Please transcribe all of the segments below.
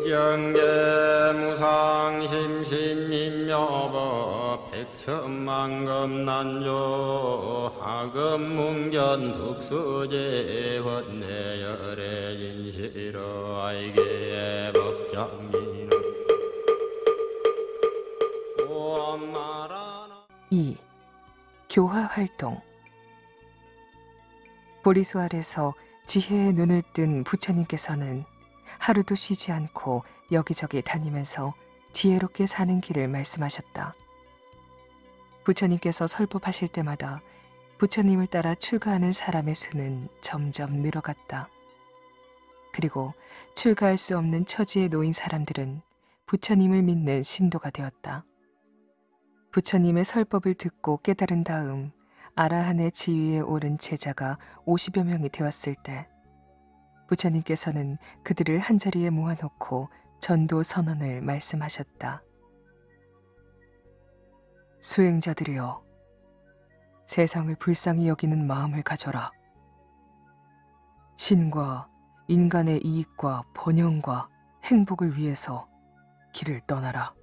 경계 무상심신민묘법 백천만금난조 하금문견 득수제 헌내열애 진실어 아이게 법장민은 2. 교화활동. 보리수 아래서 지혜의 눈을 뜬 부처님께서는 하루도 쉬지 않고 여기저기 다니면서 지혜롭게 사는 길을 말씀하셨다. 부처님께서 설법하실 때마다 부처님을 따라 출가하는 사람의 수는 점점 늘어갔다. 그리고 출가할 수 없는 처지에 놓인 사람들은 부처님을 믿는 신도가 되었다. 부처님의 설법을 듣고 깨달은 다음 아라한의 지위에 오른 제자가 50여 명이 되었을 때 부처님께서는 그들을 한자리에 모아놓고 전도 선언을 말씀하셨다. 수행자들이여, 세상을 불쌍히 여기는 마음을 가져라. 신과 인간의 이익과 번영과 행복을 위해서 길을 떠나라.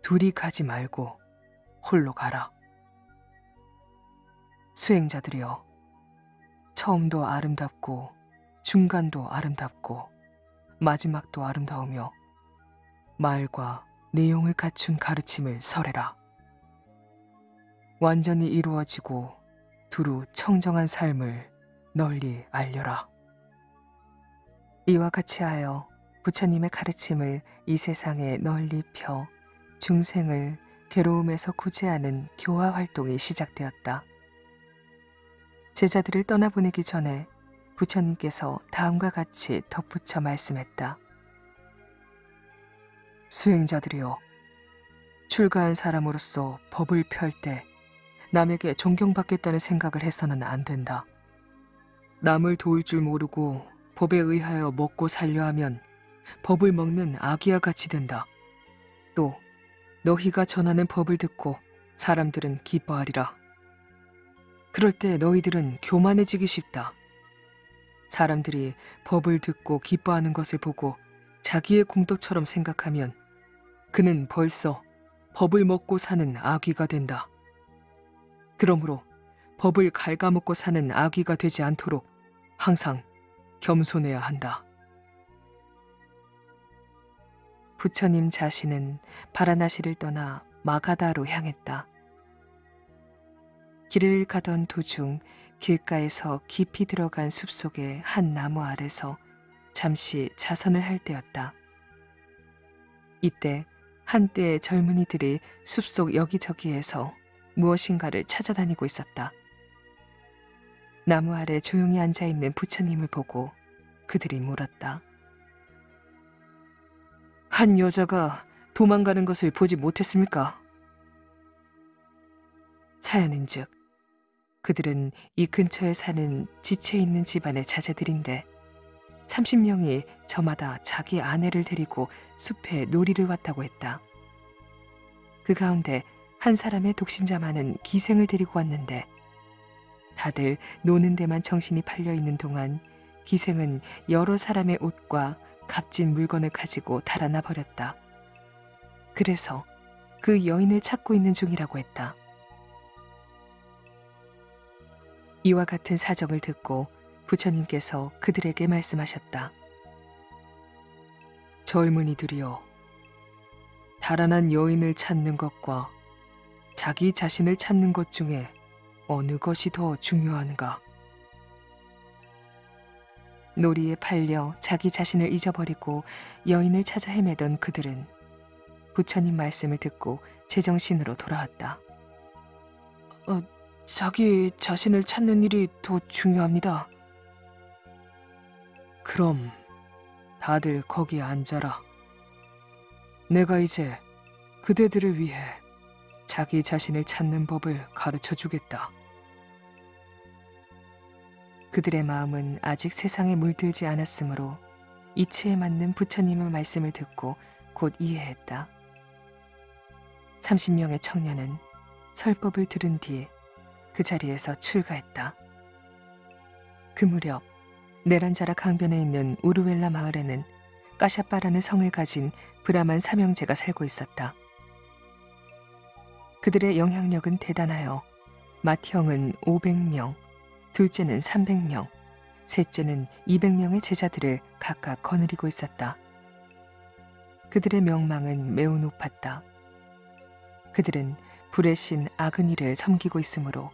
둘이 가지 말고 홀로 가라. 수행자들이여, 처음도 아름답고 중간도 아름답고 마지막도 아름다우며 말과 내용을 갖춘 가르침을 설해라. 완전히 이루어지고 두루 청정한 삶을 널리 알려라. 이와 같이 하여 부처님의 가르침을 이 세상에 널리 펴 중생을 괴로움에서 구제하는 교화 활동이 시작되었다. 제자들을 떠나보내기 전에 부처님께서 다음과 같이 덧붙여 말씀했다. 수행자들이여, 출가한 사람으로서 법을 펼 때 남에게 존경받겠다는 생각을 해서는 안 된다. 남을 도울 줄 모르고 법에 의하여 먹고 살려 하면 법을 먹는 아기와 같이 된다. 또 너희가 전하는 법을 듣고 사람들은 기뻐하리라. 그럴 때 너희들은 교만해지기 쉽다. 사람들이 법을 듣고 기뻐하는 것을 보고 자기의 공덕처럼 생각하면 그는 벌써 법을 먹고 사는 아귀가 된다. 그러므로 법을 갉아먹고 사는 아귀가 되지 않도록 항상 겸손해야 한다. 부처님 자신은 바라나시를 떠나 마가다로 향했다. 길을 가던 도중 길가에서 깊이 들어간 숲속의 한 나무 아래서 잠시 좌선을 할 때였다. 이때 한때의 젊은이들이 숲속 여기저기에서 무엇인가를 찾아다니고 있었다. 나무 아래 조용히 앉아있는 부처님을 보고 그들이 물었다. 한 여자가 도망가는 것을 보지 못했습니까? 사연인즉 그들은 이 근처에 사는 지체 있는 집안의 자제들인데 30명이 저마다 자기 아내를 데리고 숲에 놀이를 왔다고 했다. 그 가운데 한 사람의 독신자만은 기생을 데리고 왔는데 다들 노는 데만 정신이 팔려 있는 동안 기생은 여러 사람의 옷과 값진 물건을 가지고 달아나 버렸다. 그래서 그 여인을 찾고 있는 중이라고 했다. 이와 같은 사정을 듣고 부처님께서 그들에게 말씀하셨다. 젊은이들이여, 달아난 여인을 찾는 것과 자기 자신을 찾는 것 중에 어느 것이 더 중요한가? 놀이에 팔려 자기 자신을 잊어버리고 여인을 찾아 헤매던 그들은 부처님 말씀을 듣고 제정신으로 돌아왔다. 자기 자신을 찾는 일이 더 중요합니다. 그럼 다들 거기 앉아라. 내가 이제 그대들을 위해 자기 자신을 찾는 법을 가르쳐 주겠다. 그들의 마음은 아직 세상에 물들지 않았으므로 이치에 맞는 부처님의 말씀을 듣고 곧 이해했다. 30명의 청년은 설법을 들은 뒤 그 자리에서 출가했다. 그 무렵 네란자라 강변에 있는 우르웰라 마을에는 까샤빠라는 성을 가진 브라만 삼형제가 살고 있었다. 그들의 영향력은 대단하여 맏형은 500명, 둘째는 300명, 셋째는 200명의 제자들을 각각 거느리고 있었다. 그들의 명망은 매우 높았다. 그들은 불의 신 아그니를 섬기고 있으므로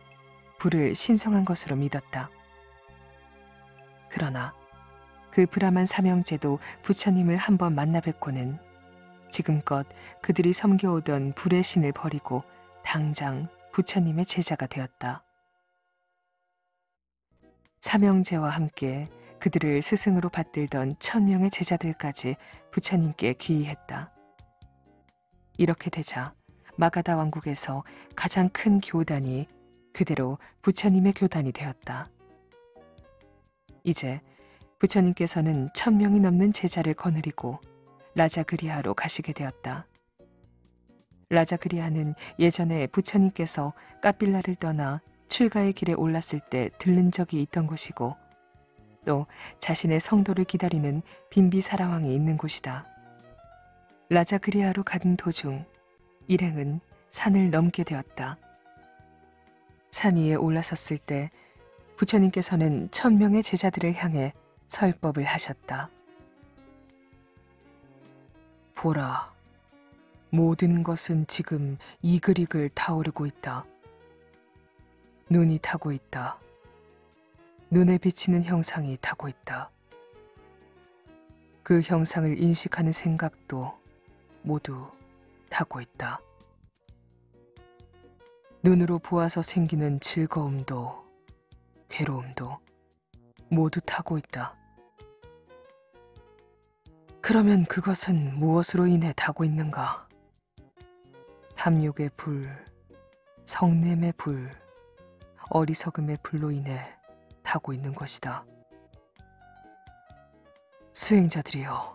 불을 신성한 것으로 믿었다. 그러나 그 브라만 삼형제도 부처님을 한번 만나 뵙고는 지금껏 그들이 섬겨오던 불의 신을 버리고 당장 부처님의 제자가 되었다. 삼형제와 함께 그들을 스승으로 받들던 1000명의 제자들까지 부처님께 귀의했다. 이렇게 되자 마가다 왕국에서 가장 큰 교단이 그대로 부처님의 교단이 되었다. 이제 부처님께서는 1000명이 넘는 제자를 거느리고 라자그리아로 가시게 되었다. 라자그리아는 예전에 부처님께서 까빌라를 떠나 출가의 길에 올랐을 때 들른 적이 있던 곳이고 또 자신의 성도를 기다리는 빈비사라왕이 있는 곳이다. 라자그리아로 가는 도중 일행은 산을 넘게 되었다. 산 위에 올라섰을 때 부처님께서는 1000명의 제자들을 향해 설법을 하셨다. 보라, 모든 것은 지금 이글이글 타오르고 있다. 눈이 타고 있다. 눈에 비치는 형상이 타고 있다. 그 형상을 인식하는 생각도 모두 타고 있다. 눈으로 보아서 생기는 즐거움도 괴로움도 모두 타고 있다. 그러면 그것은 무엇으로 인해 타고 있는가? 탐욕의 불, 성냄의 불, 어리석음의 불로 인해 타고 있는 것이다. 수행자들이여,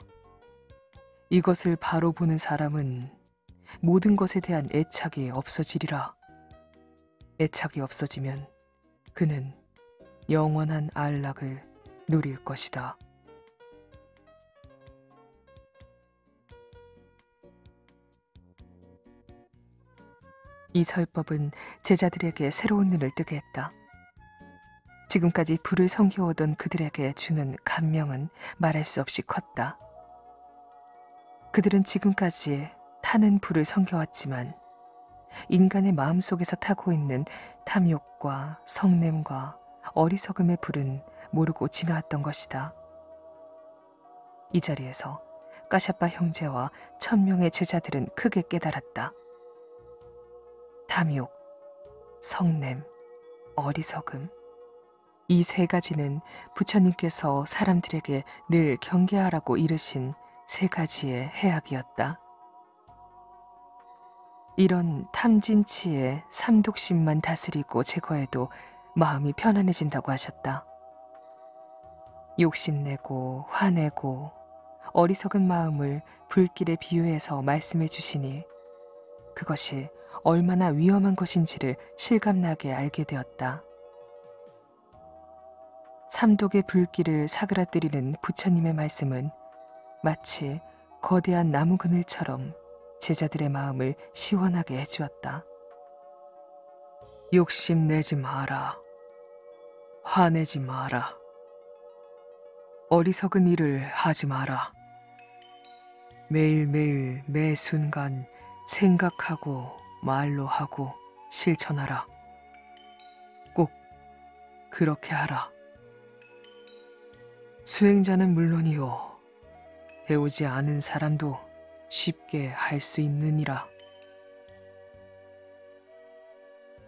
이것을 바로 보는 사람은 모든 것에 대한 애착이 없어지리라. 애착이 없어지면 그는 영원한 안락을 누릴 것이다. 이 설법은 제자들에게 새로운 눈을 뜨게 했다. 지금까지 불을 섬겨오던 그들에게 주는 감명은 말할 수 없이 컸다. 그들은 지금까지 타는 불을 섬겨왔지만 인간의 마음속에서 타고 있는 탐욕과 성냄과 어리석음의 불은 모르고 지나왔던 것이다. 이 자리에서 까샤빠 형제와 1000명의 제자들은 크게 깨달았다. 탐욕, 성냄, 어리석음, 이 세 가지는 부처님께서 사람들에게 늘 경계하라고 이르신 세 가지의 해악이었다. 이런 탐진치의 삼독심만 다스리고 제거해도 마음이 편안해진다고 하셨다. 욕심내고 화내고 어리석은 마음을 불길에 비유해서 말씀해 주시니 그것이 얼마나 위험한 것인지를 실감나게 알게 되었다. 삼독의 불길을 사그라뜨리는 부처님의 말씀은 마치 거대한 나무 그늘처럼 제자들의 마음을 시원하게 해주었다. 욕심내지 마라. 화내지 마라. 어리석은 일을 하지 마라. 매일매일 매 순간 생각하고 말로 하고 실천하라. 꼭 그렇게 하라. 수행자는 물론이요, 배우지 않은 사람도 쉽게 할 수 있느니라.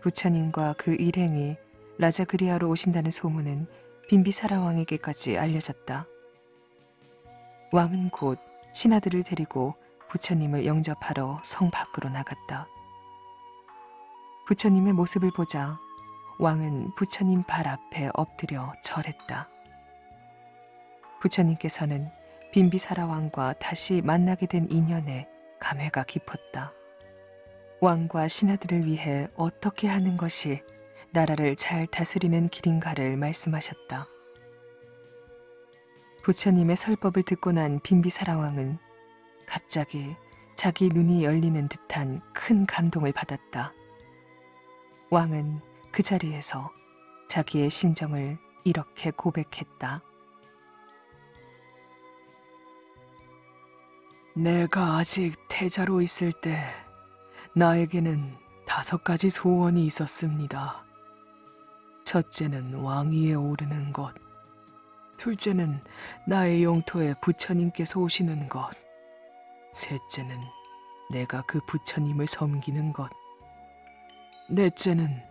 부처님과 그 일행이 라자그리아로 오신다는 소문은 빈비사라 왕에게까지 알려졌다. 왕은 곧 신하들을 데리고 부처님을 영접하러 성 밖으로 나갔다. 부처님의 모습을 보자 왕은 부처님 발 앞에 엎드려 절했다. 부처님께서는 빈비사라 왕과 다시 만나게 된 인연에 감회가 깊었다. 왕과 신하들을 위해 어떻게 하는 것이 나라를 잘 다스리는 길인가를 말씀하셨다. 부처님의 설법을 듣고 난 빈비사라왕은 갑자기 자기 눈이 열리는 듯한 큰 감동을 받았다. 왕은 그 자리에서 자기의 심정을 이렇게 고백했다. 내가 아직 태자로 있을 때 나에게는 5가지 소원이 있었습니다. 첫째는 왕위에 오르는 것, 둘째는 나의 영토에 부처님께서 오시는 것, 셋째는 내가 그 부처님을 섬기는 것, 넷째는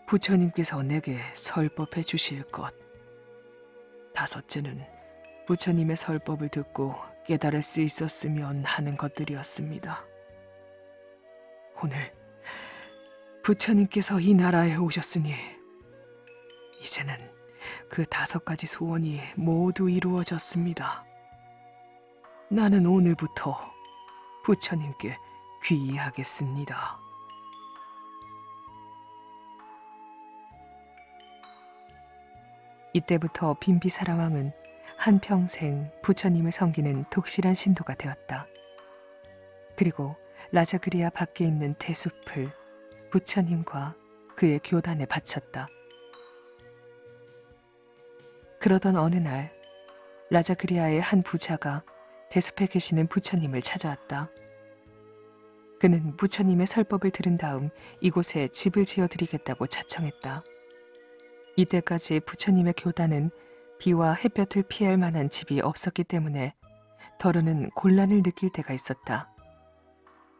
부처님께서 내게 설법해 주실 것, 다섯째는 부처님의 설법을 듣고 깨달을 수 있었으면 하는 것들이었습니다. 오늘 부처님께서 이 나라에 오셨으니 이제는 그 5가지 소원이 모두 이루어졌습니다. 나는 오늘부터 부처님께 귀의하겠습니다. 이때부터 빈비사라왕은 한평생 부처님을 섬기는 독실한 신도가 되었다. 그리고 라자그리아 밖에 있는 대숲을 부처님과 그의 교단에 바쳤다. 그러던 어느 날 라자그리아의 한 부자가 대숲에 계시는 부처님을 찾아왔다. 그는 부처님의 설법을 들은 다음 이곳에 집을 지어드리겠다고 자청했다. 이때까지 부처님의 교단은 비와 햇볕을 피할 만한 집이 없었기 때문에 더러는 곤란을 느낄 때가 있었다.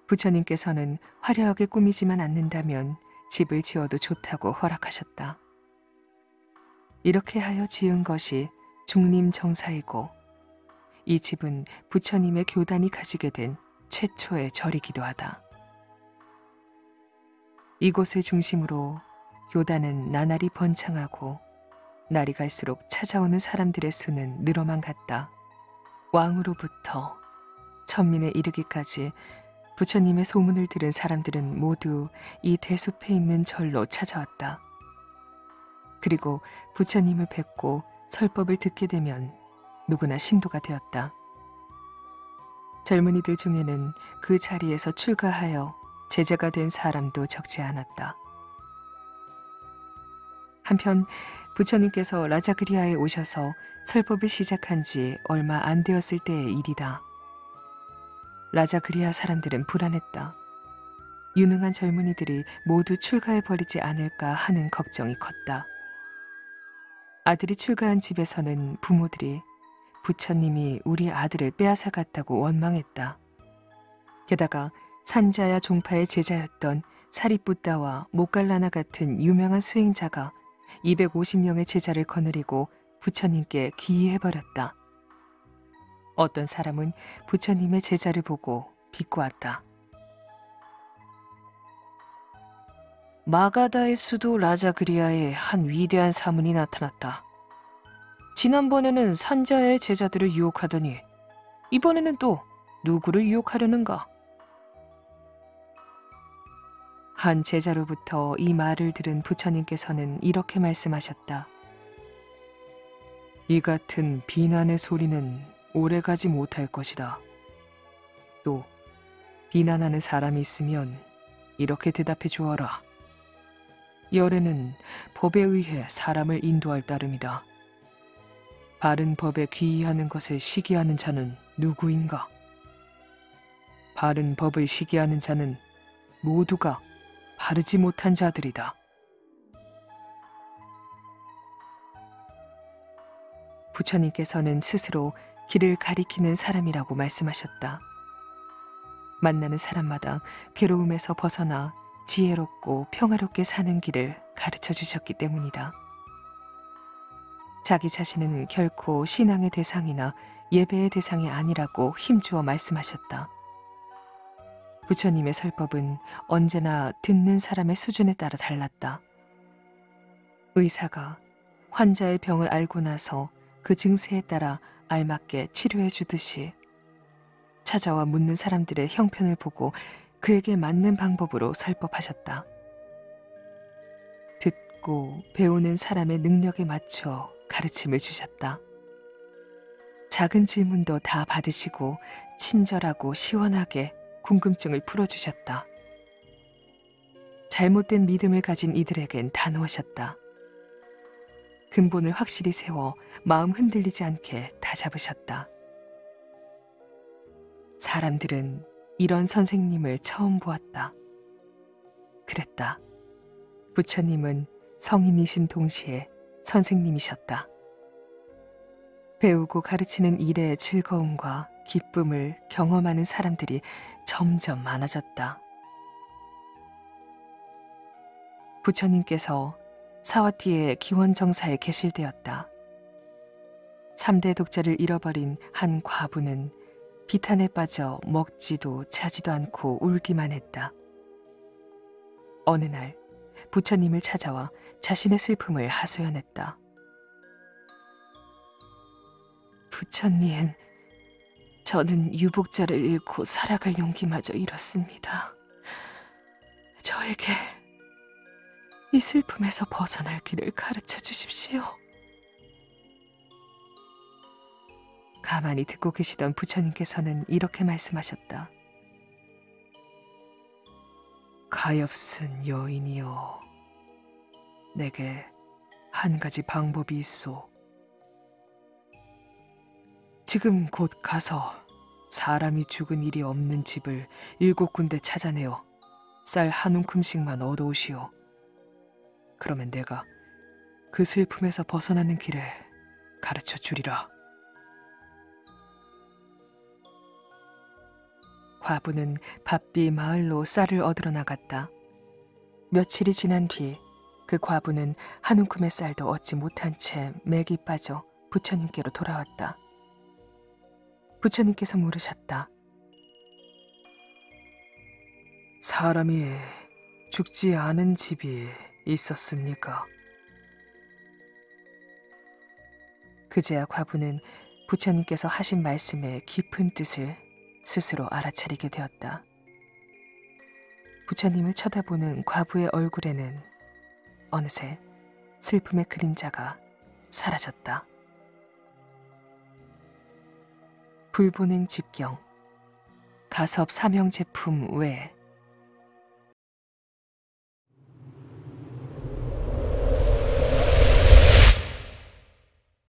부처님께서는 화려하게 꾸미지만 않는다면 집을 지어도 좋다고 허락하셨다. 이렇게 하여 지은 것이 중림정사이고 이 집은 부처님의 교단이 가지게 된 최초의 절이기도 하다. 이곳을 중심으로 교단은 나날이 번창하고 날이 갈수록 찾아오는 사람들의 수는 늘어만 갔다. 왕으로부터 천민에 이르기까지 부처님의 소문을 들은 사람들은 모두 이 대숲에 있는 절로 찾아왔다. 그리고 부처님을 뵙고 설법을 듣게 되면 누구나 신도가 되었다. 젊은이들 중에는 그 자리에서 출가하여 제자가 된 사람도 적지 않았다. 한편 부처님께서 라자그리아에 오셔서 설법을 시작한 지 얼마 안 되었을 때의 일이다. 라자그리아 사람들은 불안했다. 유능한 젊은이들이 모두 출가해버리지 않을까 하는 걱정이 컸다. 아들이 출가한 집에서는 부모들이 부처님이 우리 아들을 빼앗아갔다고 원망했다. 게다가 산자야 종파의 제자였던 사리뿌따와 모갈라나 같은 유명한 수행자가 250명의 제자를 거느리고 부처님께 귀의해버렸다. 어떤 사람은 부처님의 제자를 보고 비꼬았다. 마가다의 수도 라자그리아에 한 위대한 사문이 나타났다. 지난번에는 산자의 제자들을 유혹하더니 이번에는 또 누구를 유혹하려는가? 한 제자로부터 이 말을 들은 부처님께서는 이렇게 말씀하셨다. 이 같은 비난의 소리는 오래가지 못할 것이다. 또 비난하는 사람이 있으면 이렇게 대답해 주어라. 열애는 법에 의해 사람을 인도할 따름이다. 바른 법에 귀의하는 것을 시기하는 자는 누구인가? 바른 법을 시기하는 자는 모두가 바르지 못한 자들이다. 부처님께서는 스스로 길을 가리키는 사람이라고 말씀하셨다. 만나는 사람마다 괴로움에서 벗어나 지혜롭고 평화롭게 사는 길을 가르쳐 주셨기 때문이다. 자기 자신은 결코 신앙의 대상이나 예배의 대상이 아니라고 힘주어 말씀하셨다. 부처님의 설법은 언제나 듣는 사람의 수준에 따라 달랐다. 의사가 환자의 병을 알고 나서 그 증세에 따라 알맞게 치료해 주듯이 찾아와 묻는 사람들의 형편을 보고 그에게 맞는 방법으로 설법하셨다. 듣고 배우는 사람의 능력에 맞춰 가르침을 주셨다. 작은 질문도 다 받으시고 친절하고 시원하게 궁금증을 풀어주셨다. 잘못된 믿음을 가진 이들에겐 단호하셨다. 근본을 확실히 세워 마음 흔들리지 않게 다잡으셨다. 사람들은 이런 선생님을 처음 보았다. 그랬다. 부처님은 성인이신 동시에 선생님이셨다. 배우고 가르치는 일의 즐거움과 기쁨을 경험하는 사람들이 점점 많아졌다. 부처님께서 사와티의 기원정사에 계실때였다. 3대 독자를 잃어버린 한 과부는 비탄에 빠져 먹지도 자지도 않고 울기만 했다. 어느 날 부처님을 찾아와 자신의 슬픔을 하소연했다. 부처님, 저는 유복자를 잃고 살아갈 용기마저 잃었습니다. 저에게 이 슬픔에서 벗어날 길을 가르쳐 주십시오. 가만히 듣고 계시던 부처님께서는 이렇게 말씀하셨다. 가엾은 여인이여, 내게 한 가지 방법이 있소. 지금 곧 가서 사람이 죽은 일이 없는 집을 7군데 찾아내어 쌀 한 움큼씩만 얻어오시오. 그러면 내가 그 슬픔에서 벗어나는 길을 가르쳐 주리라. 과부는 바삐 마을로 쌀을 얻으러 나갔다. 며칠이 지난 뒤 그 과부는 한 움큼의 쌀도 얻지 못한 채 맥이 빠져 부처님께로 돌아왔다. 부처님께서 물으셨다. 사람이 죽지 않은 집이 있었습니까? 그제야 과부는 부처님께서 하신 말씀의 깊은 뜻을 스스로 알아차리게 되었다. 부처님을 쳐다보는 과부의 얼굴에는 어느새 슬픔의 그림자가 사라졌다. 불보냉 집경, 가섭 사명 제품 외